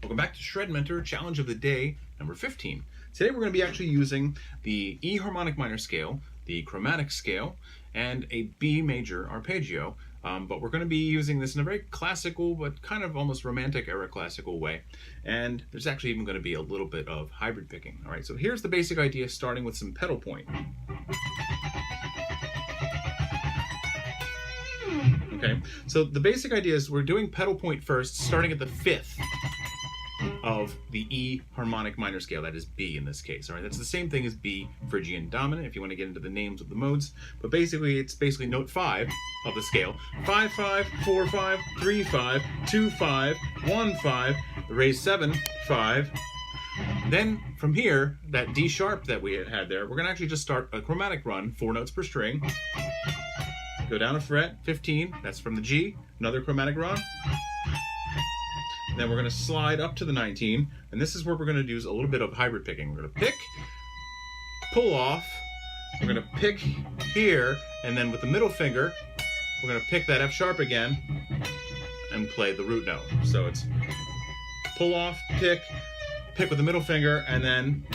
Welcome back to ShredMentor Challenge of the Day number 15. Today we're going to be actually using the E harmonic minor scale, the chromatic scale, and a B major arpeggio. But we're going to be using this in a very classical but kind of almost romantic era classical way. And there's actually even going to be a little bit of hybrid picking. All right, so here's the basic idea, starting with some pedal point. Okay, so the basic idea is we're doing pedal point first, starting at the 5th of the E harmonic minor scale, that is B in this case. All right, that's the same thing as B Phrygian dominant if you want to get into the names of the modes, but basically it's basically note 5 of the scale. 5 5 4 5 3 5 2 5 1 5 raise 7 5. Then from here, that D sharp that we had there, we're going to actually just start a chromatic run, 4 notes per string. Go down a fret, 15, that's from the G, another chromatic run. Then we're going to slide up to the 19, and this is where we're going to do a little bit of hybrid picking. We're going to pick, pull off, we're going to pick here, and then with the middle finger, we're going to pick that F sharp again and play the root note. So it's pull off, pick with the middle finger, and then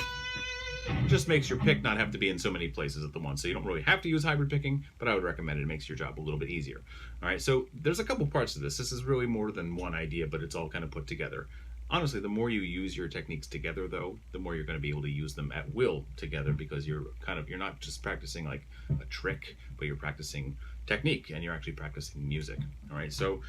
just makes your pick not have to be in so many places at the once. So you don't really have to use hybrid picking, but I would recommend it. It makes your job a little bit easier. All right, so there's a couple parts to this. This is really more than one idea, but it's all kind of put together. Honestly, the more you use your techniques together, though, the more you're going to be able to use them at will together, because you're not just practicing like a trick, but you're practicing technique and you're actually practicing music. All right, so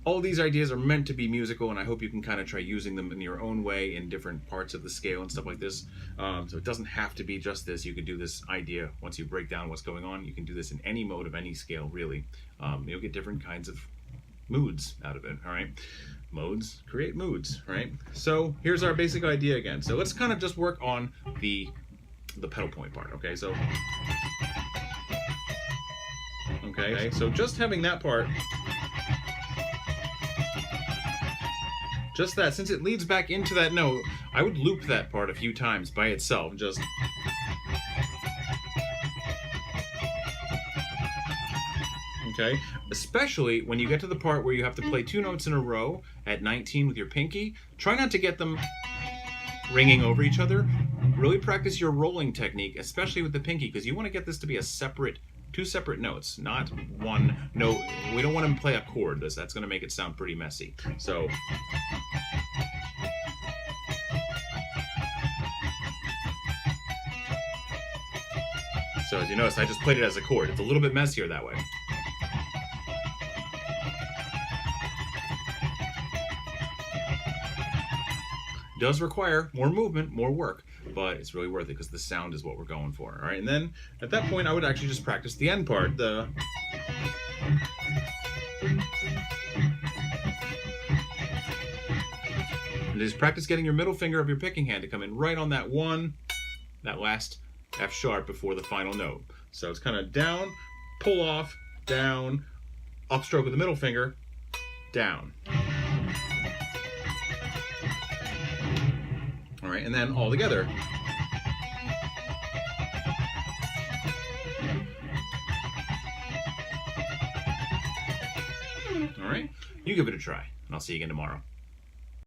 all these ideas are meant to be musical, and I hope you can kind of try using them in your own way in different parts of the scale and stuff like this. So it doesn't have to be just this. You can do this idea once you break down what's going on. You can do this in any mode of any scale, really. You'll get different kinds of moods out of it, all right? Modes create moods, right? So here's our basic idea again. So let's kind of just work on the pedal point part, okay? So, okay, so just having that part, just that, since it leads back into that note, I would loop that part a few times by itself, just. Okay, especially when you get to the part where you have to play 2 notes in a row at 19 with your pinky. Try not to get them ringing over each other. Really practice your rolling technique, especially with the pinky, because you want to get this to be a separate, 2 separate notes, not one note. We don't want to play a chord. That's going to make it sound pretty messy. So. So as you notice, I just played it as a chord. It's a little bit messier that way. It does require more movement, more work, but it's really worth it because the sound is what we're going for. All right, and then at that point, I would actually just practice the end part, the. And just practice getting your middle finger of your picking hand to come in right on that that last F sharp before the final note. So it's kind of down, pull off, down, upstroke with the middle finger, down. All right, and then all together. All right, you give it a try, and I'll see you again tomorrow.